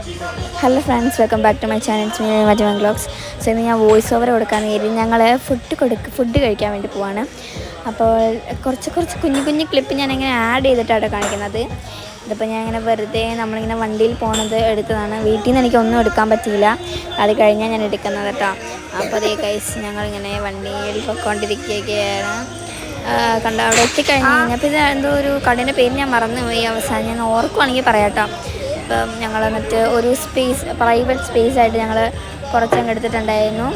Hello friends, welcome back to my channel. It's me Majuman vlogs. So ഇന്ന് ഞാൻ voice over കൊടുക്കാൻ നേരി ഞങ്ങൾ ഫുഡ് കഴിക്കാൻ വേണ്ടി പോവാണ്. അപ്പോൾ കുറച്ച് കുഞ്ഞു ക്ലിപ്പ് ഞാനിങ്ങനെ ആഡ് ചെയ്തിട്ടാണ് കാണിക്കുന്നത്. ഇതിപ്പോൾ ഞാൻ ഇങ്ങനെ വെറുതെ നമ്മളിങ്ങനെ വണ്ടിയിൽ പോണത് എടുത്തതാണ്. വീട്ടിൽ നിന്ന് എനിക്കൊന്നും എടുക്കാൻ പറ്റിയില്ല, അത് കഴിഞ്ഞാൽ ഞാൻ എടുക്കുന്നത് കേട്ടോ. അപ്പോൾ അതേ ഗൈസ്, ഞങ്ങളിങ്ങനെ വണ്ടിയിൽ പൊയ്ക്കൊണ്ടിരിക്കുകയാണ്. കണ്ട അവിടെ എത്തിക്കഴിഞ്ഞ് കഴിഞ്ഞപ്പോൾ ഇത് എന്തോ ഒരു കടേൻ്റെ പേര് ഞാൻ മറന്നുപോയി. അവസാനം ഞാൻ ഓർക്കുവാണെങ്കിൽ പറയാം കേട്ടോ. ഇപ്പം ഞങ്ങൾ എന്നിട്ട് ഒരു പ്രൈവറ്റ് സ്പേസായിട്ട് ഞങ്ങൾ കുറച്ചങ്ങ് എടുത്തിട്ടുണ്ടായിരുന്നു.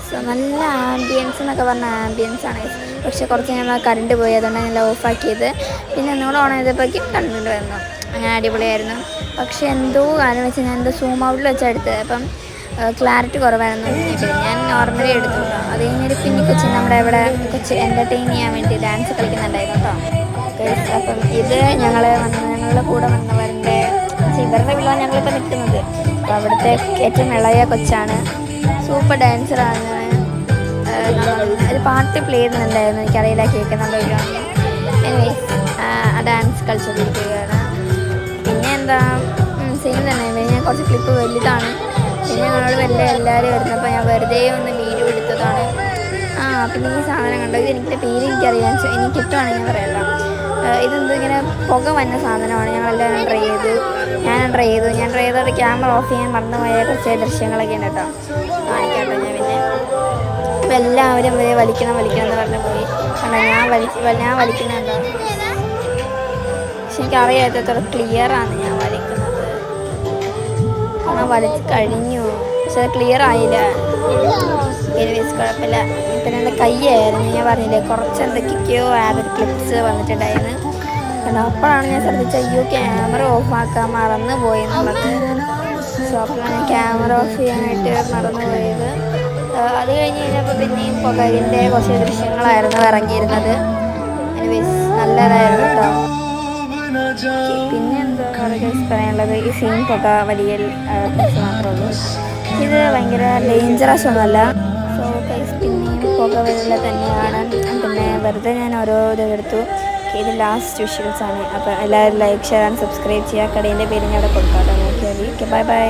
സോ നല്ല ആംബിയൻസ് എന്നൊക്കെ പറഞ്ഞ ആംബിയൻസാണ്. പക്ഷേ കുറച്ച് ഞങ്ങൾ കറണ്ട് പോയി, അതുകൊണ്ടാണ് ഞാൻ ഓഫാക്കിയത്. പിന്നെ ഒന്നുകൂടെ ഓൺ ചെയ്തപ്പോഴേക്കും കറണ്ട് വന്നു. അങ്ങനെ അടിപൊളിയായിരുന്നു. പക്ഷേ എന്തോ കാരണം വെച്ചാൽ ഞാൻ എന്തോ സൂം ഔട്ടിൽ വെച്ചാൽ എടുത്തത്, അപ്പം ക്ലാരിറ്റി കുറവായിരുന്നു. പിന്നെ ഞാൻ നോർമലി എടുത്തു. അത് കഴിഞ്ഞൊരു പിന്നെ നമ്മുടെ ഇവിടെ കൊച്ച് എൻ്റർടൈൻ ചെയ്യാൻ വേണ്ടി ഡാൻസ് കളിക്കുന്നുണ്ടായിരുന്നു കേട്ടോ. അപ്പം ഇത് ഞങ്ങളുടെ കൂടെ വന്നവരുടെ ഇവരുടെ വീട്ടിലാണ് ഞങ്ങളിപ്പോൾ നിൽക്കുന്നത്. അപ്പോൾ അവിടുത്തെ ഏറ്റവും ഇളയ കൊച്ചാണ്, സൂപ്പർ ഡാൻസറാണ്. ഒരു പാട്ട് പ്ലേ ചെയ്യുന്നുണ്ടായിരുന്നു, എനിക്കറിയില്ല കേൾക്കുന്നുണ്ടോ. എനിവേസ് ആ ഡാൻസ് കളിച്ചുകൊണ്ടിരിക്കുകയാണ്. പിന്നെ എന്താ സെയിം തന്നെ. ഞാൻ കുറച്ച് ക്ലിപ്പ് വലുതാണ്. പിന്നെ ഞങ്ങളോട് എല്ലാവരും വരുന്നപ്പോൾ ഞാൻ വെറുതെ ഒന്ന് വീഡിയോ എടുത്തതാണ്. പിന്നെ ഈ സാധനം കണ്ടോ, ഇത് എനിക്കിൻ്റെ പേര് എനിക്കറിയാം, എനിക്ക് കിട്ടുവാണെങ്കിൽ ഞാൻ പറയാം. ഇതെന്തോ ഇങ്ങനെ പുക വന്ന സാധനമാണ്. ഞങ്ങളെല്ലാവരും ഞാൻ ട്രൈ ചെയ്തത് ക്യാമറ ഓഫ് ചെയ്യാൻ മറന്നുപോയ കുറച്ച് ദൃശ്യങ്ങളൊക്കെ ഉണ്ട് കേട്ടോ, കാണിക്കാട്ടോ ഞാൻ. പിന്നെ ഇപ്പം എല്ലാവരും വലിക്കണം എന്ന് പറഞ്ഞു പോയി. കാരണം ഞാൻ വലിക്കുന്നുണ്ടോ, പക്ഷെ എനിക്കറിയാം എത്ര ക്ലിയറാണ് ഞാൻ വലിക്കുന്നത്. കാരണം വലിച്ച് കഴിഞ്ഞു, പക്ഷെ അത് ക്ലിയർ ആയില്ല. എനിവേസ് കുഴപ്പമില്ല. പിന്നെ എൻ്റെ കൈയായിരുന്നു, ഞാൻ പറഞ്ഞില്ലേ കുറച്ച് എന്തൊക്കെയോ ആഡ് ക്ലിപ്സ് വന്നിട്ടുണ്ടായിരുന്നു. കാരണം അപ്പോഴാണ് ഞാൻ ശ്രദ്ധിച്ചത്, അയ്യോ ക്യാമറ ഓഫാക്കാൻ മറന്നു പോയി എന്നുള്ളത്. സോ അപ്പോഴാണ് ഞാൻ ക്യാമറ ഓഫ് ചെയ്യാനായിട്ട് മറന്നു പോയത്. അത് കഴിഞ്ഞ് കഴിഞ്ഞപ്പോൾ പിന്നെയും പുകയിൻ്റെ കുറച്ച് ദൃശ്യങ്ങളായിരുന്നു ഇറങ്ങിയിരുന്നത്. എനിവേസ് നല്ലതായിരുന്നു കേട്ടോ. പിന്നെ എന്താ പറയാനുള്ളത്, ഈ സെയിം പുക വലിയ മാത്രമേ ഉള്ളൂ. ഇത് ഭയങ്കര ഡേഞ്ചറസ് ഒന്നുമല്ല. സോ ഗൈസ്, പിന്നെയും പുക വെള്ള തന്നെയാണ്. പിന്നെ വെറുതെ ഞാൻ ഓരോ ഇതെടുത്തു. ഇത് ലാസ്റ്റ് വിഷ്വൽസാണ്. അപ്പോൾ എല്ലാവരും ലൈക്ക്, ഷെയർ ആൻഡ് സബ്സ്ക്രൈബ് ചെയ്യുക. കടേൻ്റെ പേര് ഞാൻ അവിടെ കൊടുക്കാം. നോക്കിയാൽ ബൈ.